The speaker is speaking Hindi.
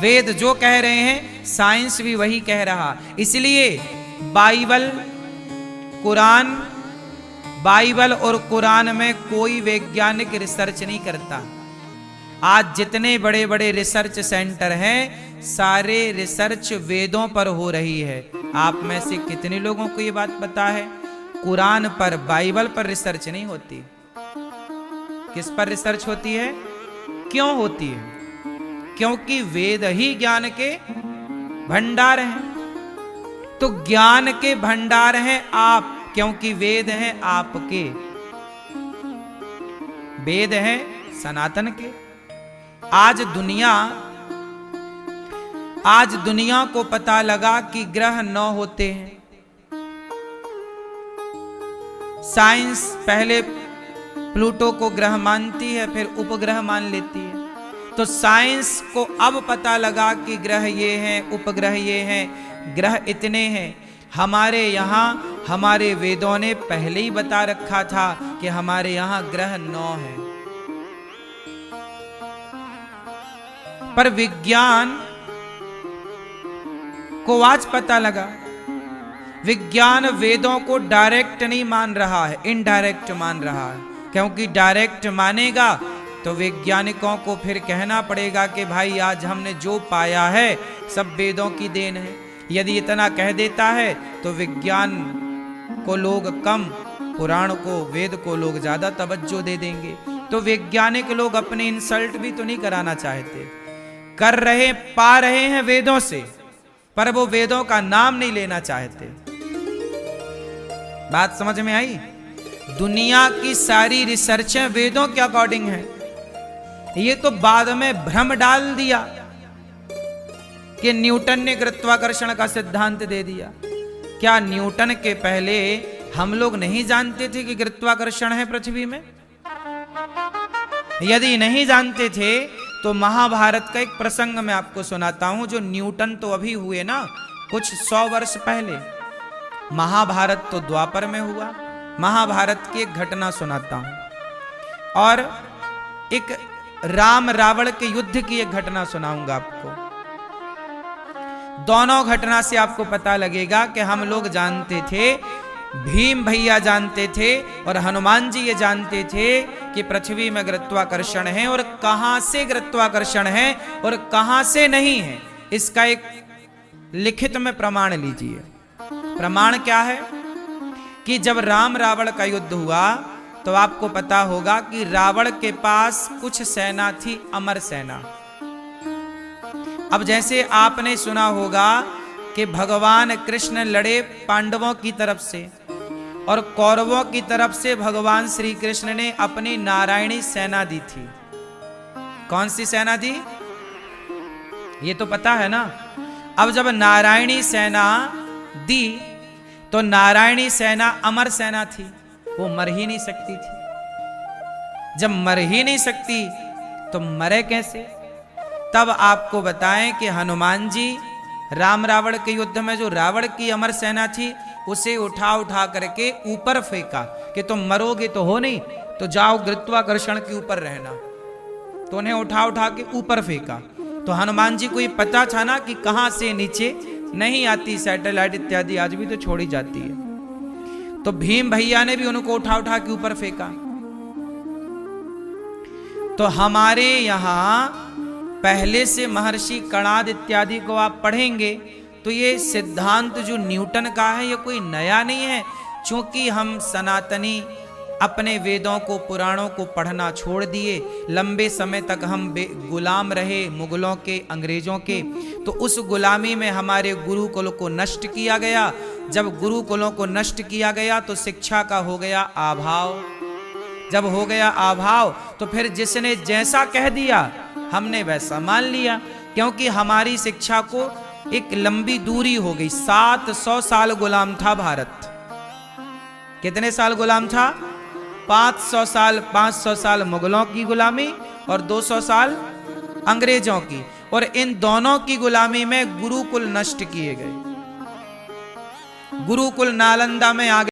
वेद जो कह रहे हैं साइंस भी वही कह रहा। इसलिए बाइबल और कुरान में कोई वैज्ञानिक रिसर्च नहीं करता। आज जितने बड़े बड़े रिसर्च सेंटर हैं सारे रिसर्च वेदों पर हो रही है। आप में से कितने लोगों को ये बात पता है? कुरान पर, बाइबल पर रिसर्च नहीं होती। किस पर रिसर्च होती है? क्यों होती है? क्योंकि वेद ही ज्ञान के भंडार हैं। तो ज्ञान के भंडार हैं आप, क्योंकि वेद हैं आपके, वेद हैं सनातन के। आज दुनिया को पता लगा कि ग्रह 9 होते हैं। साइंस पहले प्लूटो को ग्रह मानती है, फिर उपग्रह मान लेती है। तो साइंस को अब पता लगा कि ग्रह ये हैं, उपग्रह ये हैं, ग्रह इतने हैं। हमारे यहाँ हमारे वेदों ने पहले ही बता रखा था कि हमारे यहाँ ग्रह 9 हैं। पर विज्ञान को आज पता लगा। विज्ञान वेदों को डायरेक्ट नहीं मान रहा है, इनडायरेक्ट मान रहा है। क्योंकि डायरेक्ट मानेगा तो वैज्ञानिकों को फिर कहना पड़ेगा कि भाई आज हमने जो पाया है सब वेदों की देन है। यदि इतना कह देता है तो विज्ञान को लोग कम, पुराण को, वेद को लोग ज्यादा तवज्जो दे देंगे। तो वैज्ञानिक लोग अपने इंसल्ट भी तो नहीं कराना चाहते, कर रहे, पा रहे हैं वेदों से, पर वो वेदों का नाम नहीं लेना चाहते। बात समझ में आई? दुनिया की सारी रिसर्चें वेदों के अकॉर्डिंग है। ये तो बाद में भ्रम डाल दिया कि न्यूटन ने गुरुत्वाकर्षण का सिद्धांत दे दिया। क्या न्यूटन के पहले हम लोग नहीं जानते थे कि गुरुत्वाकर्षण है पृथ्वी में? यदि नहीं जानते थे तो महाभारत का एक प्रसंग मैं आपको सुनाता हूं। जो न्यूटन तो अभी हुए ना, कुछ 100 वर्ष पहले। महाभारत तो द्वापर में हुआ। महाभारत की एक घटना सुनाता हूं और एक राम रावण के युद्ध की एक घटना सुनाऊंगा आपको। दोनों घटना से आपको पता लगेगा कि हम लोग जानते थे, भीम भैया जानते थे और हनुमान जी ये जानते थे कि पृथ्वी में गुरुत्वाकर्षण है और कहां से गुरुत्वाकर्षण है और कहां से नहीं है। इसका एक लिखित में प्रमाण लीजिए। प्रमाण क्या है कि जब राम रावण का युद्ध हुआ तो आपको पता होगा कि रावण के पास कुछ सेना थी, अमर सेना। अब जैसे आपने सुना होगा कि भगवान कृष्ण लड़े पांडवों की तरफ से और कौरवों की तरफ से भगवान श्री कृष्ण ने अपनी नारायणी सेना दी थी। कौन सी सेना दी? ये तो पता है ना। अब जब नारायणी सेना दी तो नारायणी सेना अमर सेना थी, वो मर ही नहीं सकती थी। जब मर ही नहीं सकती तो मरे कैसे? तब आपको बताएं कि हनुमान जी राम रावण के युद्ध में जो रावण की अमर सेना थी उसे उठा उठा करके ऊपर फेंका कि तुम मरोगे तो हो नहीं, तो जाओ गुरुत्वाकर्षण के ऊपर रहना। तो उन्हें उठा उठा के ऊपर फेंका। तो हनुमान जी को ये पता था ना कि कहां से नीचे नहीं आती, सैटेलाइट इत्यादि आज भी तो छोड़ी जाती है। तो भीम भैया ने भी उनको उठा उठा के ऊपर फेंका। तो हमारे यहां पहले से महर्षि कणाद इत्यादि को आप पढ़ेंगे तो ये सिद्धांत जो न्यूटन का है ये कोई नया नहीं है। चूंकि हम सनातनी अपने वेदों को, पुराणों को पढ़ना छोड़ दिए, लंबे समय तक हम गुलाम रहे मुगलों के, अंग्रेजों के, तो उस गुलामी में हमारे गुरुकुल को नष्ट किया गया। जब गुरुकुलों को नष्ट किया गया तो शिक्षा का हो गया अभाव। जब हो गया अभाव तो फिर जिसने जैसा कह दिया हमने वैसा मान लिया, क्योंकि हमारी शिक्षा को एक लंबी दूरी हो गई। 700 साल गुलाम था भारत। कितने साल गुलाम था? 500 साल। 500 साल मुगलों की गुलामी और 200 साल अंग्रेजों की, और इन दोनों की गुलामी में गुरुकुल नष्ट किए गए। गुरुकुल नालंदा में आ गए।